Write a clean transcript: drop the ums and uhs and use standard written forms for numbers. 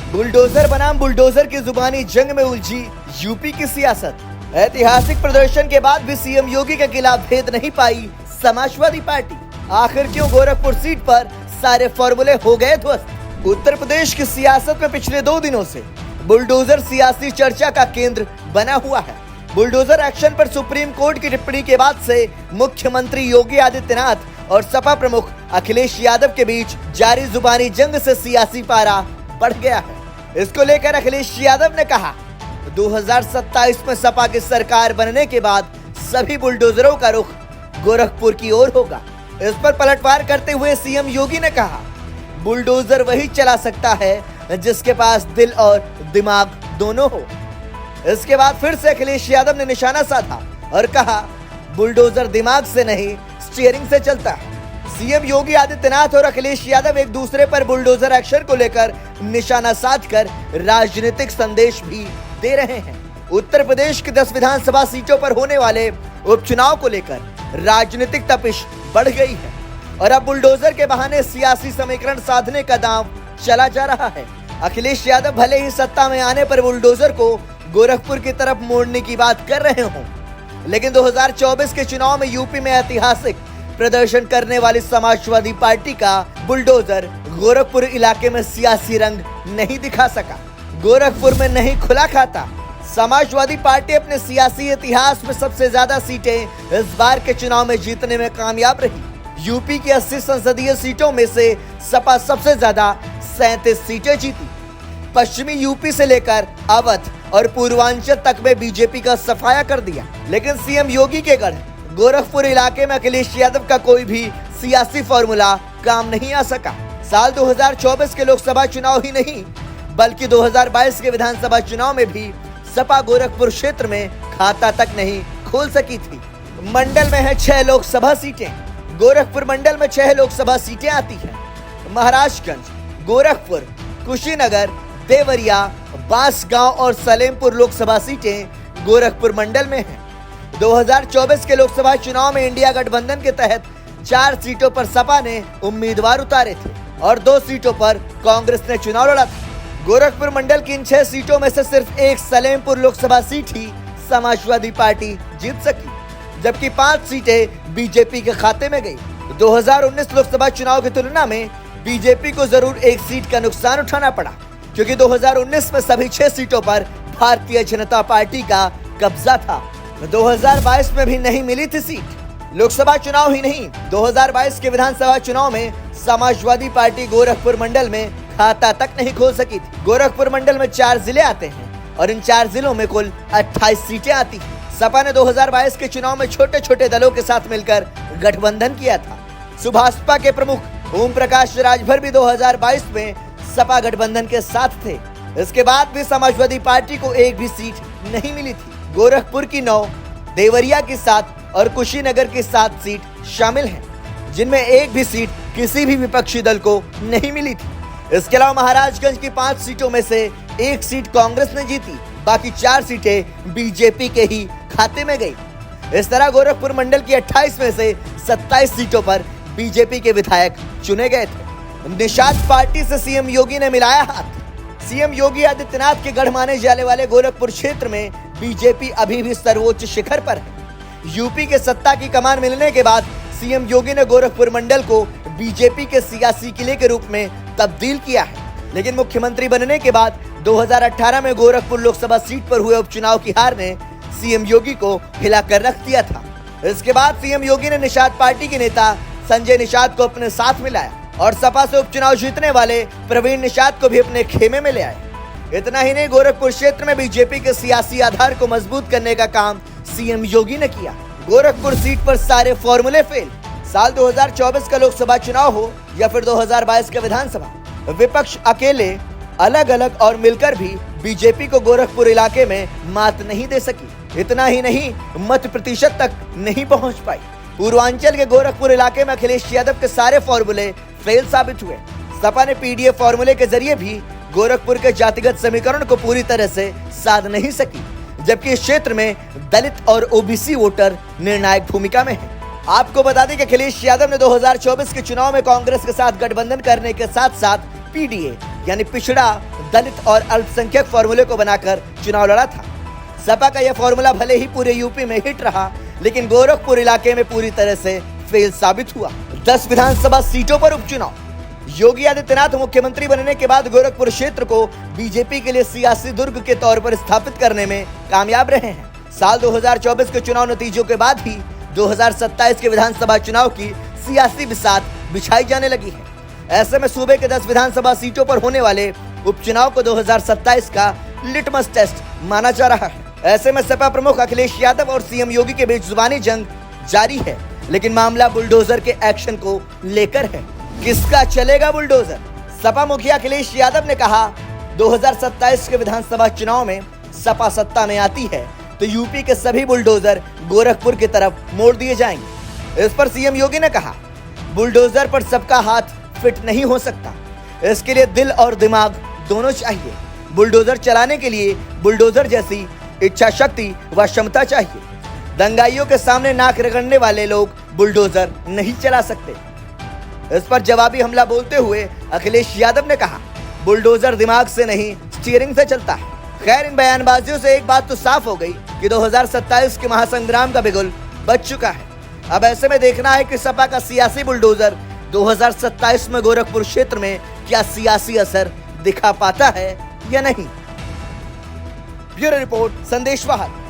Bulldozer बनाम bulldozer की जुबानी जंग में उलझी यूपी की सियासत। ऐतिहासिक प्रदर्शन के बाद भी सीएम योगी के खिलाफ भेद नहीं पाई समाजवादी पार्टी। आखिर क्यों गोरखपुर सीट पर सारे फॉर्मूले हो गए ध्वस्त। उत्तर प्रदेश की सियासत में पिछले 2 दिनों से बुलडोजर सियासी चर्चा का केंद्र बना हुआ है। बुलडोजर एक्शन पर सुप्रीम कोर्ट की टिप्पणी के बाद से मुख्यमंत्री योगी आदित्यनाथ और सपा प्रमुख अखिलेश यादव के बीच जारी जुबानी जंग से सियासी पारा बढ़ गया है। इसको लेकर अखिलेश यादव ने कहा, 2027 में सपा की सरकार बनने के बाद सभी बुलडोजरों का रुख गोरखपुर की ओर होगा। इस पर पलटवार करते हुए सीएम योगी ने कहा, बुलडोजर वही चला सकता है जिसके पास दिल और दिमाग दोनों हो। इसके बाद फिर से अखिलेश यादव ने निशाना साधा और कहा, बुलडोजर दिमाग से नहीं स्टीयरिंग से चलता है। सीएम योगी आदित्यनाथ और अखिलेश यादव एक दूसरे पर बुलडोजर एक्शन को लेकर निशाना साधकर राजनीतिक संदेश भी दे रहे हैं। उत्तर प्रदेश की 10 विधानसभा सीटों पर होने वाले उपचुनाव को लेकर राजनीतिक तपिश बढ़ गई है और अब बुलडोजर के बहाने सियासी समीकरण साधने का दांव चला जा रहा है। अखिलेश यादव भले ही सत्ता में आने पर बुलडोजर को गोरखपुर की तरफ मोड़ने की बात कर रहे हों, लेकिन 2024 के चुनाव में यूपी में ऐतिहासिक प्रदर्शन करने वाली समाजवादी पार्टी का बुलडोजर गोरखपुर इलाके में सियासी रंग नहीं दिखा सका। गोरखपुर में नहीं खुला खाता। समाजवादी पार्टी अपने सियासी इतिहास में सबसे ज्यादा सीटें इस बार के चुनाव में जीतने में कामयाब रही। यूपी की 80 संसदीय सीटों में से सपा सबसे ज्यादा 37 सीटें जीती। पश्चिमी यूपी से लेकर अवध और पूर्वांचल तक में बीजेपी का सफाया कर दिया, लेकिन सीएम योगी के गढ़ गोरखपुर इलाके में अखिलेश यादव का कोई भी सियासी फॉर्मूला काम नहीं आ सका। साल 2024 के लोकसभा चुनाव ही नहीं बल्कि 2022 के विधानसभा चुनाव में भी सपा गोरखपुर क्षेत्र में खाता तक नहीं खोल सकी थी। मंडल में है 6 लोकसभा सीटें। गोरखपुर मंडल में 6 लोकसभा सीटें आती हैं। महाराजगंज, गोरखपुर, कुशीनगर, देवरिया, बांसगांव और सलेमपुर लोकसभा सीटें गोरखपुर मंडल में हैं। 2024 के लोकसभा चुनाव में इंडिया गठबंधन के तहत 4 सीटों पर सपा ने उम्मीदवार उतारे थे और 2 सीटों पर कांग्रेस ने चुनाव लड़ा था। गोरखपुर मंडल की इन 6 सीटों में से सिर्फ एक सलेमपुर लोकसभा सीट ही समाजवादी पार्टी जीत सकी, जबकि 5 सीटें बीजेपी के खाते में गई। 2019 लोकसभा चुनाव की तुलना में बीजेपी को जरूर एक सीट का नुकसान उठाना पड़ा, क्योंकि 2019 में सभी 6 सीटों पर भारतीय जनता पार्टी का कब्जा था। 2022 में भी नहीं मिली थी सीट। लोकसभा चुनाव ही नहीं, 2022 के विधानसभा चुनाव में समाजवादी पार्टी गोरखपुर मंडल में खाता तक नहीं खोल सकी थी। गोरखपुर मंडल में 4 जिले आते हैं और इन 4 जिलों में कुल 28 सीटें आती हैं। सपा ने 2022 के चुनाव में छोटे छोटे दलों के साथ मिलकर गठबंधन किया था। सुभाषपा के प्रमुख ओम प्रकाश राजभर भी 2022 में सपा गठबंधन के साथ थे। इसके बाद भी समाजवादी पार्टी को एक भी सीट नहीं मिली थी। गोरखपुर की 9, देवरिया की 7 और कुशीनगर की 7 सीट शामिल हैं, जिनमें एक भी सीट किसी भी विपक्षी दल को नहीं मिली थी। इसके अलावा महाराजगंज की 5 सीटों में से 1 सीट कांग्रेस ने जीती, बाकी 4 सीटें बीजेपी के ही खाते में गई। इस तरह गोरखपुर मंडल की 28 में से 27 सीटों पर बीजेपी के विधायक चुने गए थे। निषाद पार्टी से सीएम योगी ने मिलाया हाथ। सीएम योगी आदित्यनाथ के गढ़ माने जाने वाले गोरखपुर क्षेत्र में बीजेपी अभी भी सर्वोच्च शिखर पर है। यूपी के सत्ता की कमान मिलने के बाद सीएम योगी ने गोरखपुर मंडल को बीजेपी के सियासी किले के रूप में तब्दील किया है, लेकिन मुख्यमंत्री बनने के बाद 2018 में गोरखपुर लोकसभा सीट पर हुए उपचुनाव की हार ने सीएम योगी को हिलाकर रख दिया था। इसके बाद सीएम योगी ने निषाद पार्टी के नेता संजय निषाद को अपने साथ मिलाया और सपा से उपचुनाव जीतने वाले प्रवीण निषाद को भी अपने खेमे में ले आए। इतना ही नहीं, गोरखपुर क्षेत्र में बीजेपी के सियासी आधार को मजबूत करने का काम सीएम योगी ने किया। गोरखपुर सीट पर सारे फॉर्मूले फेल। साल 2024 का लोकसभा चुनाव हो या फिर 2022 का विधानसभा, विपक्ष अकेले, अलग अलग और मिलकर भी बीजेपी को गोरखपुर इलाके में मात नहीं दे सकी। इतना ही नहीं, मत प्रतिशत तक नहीं पहुंच पाई। पूर्वांचल के गोरखपुर इलाके में अखिलेश यादव के सारे फॉर्मूले फेल साबित हुए। सपा ने पीडीएफ फॉर्मूले के जरिए भी गोरखपुर के जातिगत समीकरण को पूरी तरह से साध नहीं सकी, जबकि इस क्षेत्र में दलित और ओबीसी वोटर निर्णायक भूमिका में हैं। आपको बता दें कि अखिलेश यादव ने 2024 के चुनाव में कांग्रेस के साथ गठबंधन करने के साथ साथ पीडीए यानी पिछड़ा, दलित और अल्पसंख्यक फॉर्मूले को बनाकर चुनाव लड़ा था। सपा का यह फॉर्मूला भले ही पूरे यूपी में हिट रहा, लेकिन गोरखपुर इलाके में पूरी तरह से फेल साबित हुआ। 10 विधानसभा सीटों पर उपचुनाव। योगी आदित्यनाथ मुख्यमंत्री बनने के बाद गोरखपुर क्षेत्र को बीजेपी के लिए सियासी दुर्ग के तौर पर स्थापित करने में कामयाब रहे हैं। साल 2024 के चुनाव नतीजों के बाद ही 2027 के विधानसभा चुनाव की सियासी बिसात बिछाई जाने लगी है। ऐसे में सूबे के 10 विधानसभा सीटों पर होने वाले उपचुनाव को 2027 का लिटमस टेस्ट माना जा रहा है। ऐसे में सपा प्रमुख अखिलेश यादव और सीएम योगी के बीच जुबानी जंग जारी है, लेकिन मामला बुलडोजर के एक्शन को लेकर है। किसका चलेगा बुलडोजर? सपा मुखिया अखिलेश यादव ने कहा, 2027 के विधानसभा चुनाव में सपा सत्ता में आती है तो यूपी के सभी बुलडोजर गोरखपुर की तरफ मोड़ दिए जाएंगे। इस पर सीएम योगी ने कहा, बुलडोजर पर सबका हाथ फिट नहीं हो सकता, इसके लिए दिल और दिमाग दोनों चाहिए। बुलडोजर चलाने के लिए बुलडोजर जैसी इच्छा शक्ति व क्षमता चाहिए। दंगाइयों के सामने नाक रगड़ने वाले लोग बुलडोजर नहीं चला सकते। इस पर जवाबी हमला बोलते हुए अखिलेश यादव ने कहा, बुलडोजर दिमाग से नहीं स्टीयरिंग से चलता है। खैर, इन बयानबाजियों से एक बात तो साफ हो गई कि 2027 के महासंग्राम का बिगुल बज चुका है। अब ऐसे में देखना है कि सपा का सियासी बुलडोजर 2027 में गोरखपुर क्षेत्र में क्या सियासी असर दिखा पाता है या नहीं। ब्यूरो रिपोर्ट, संदेश वाहक।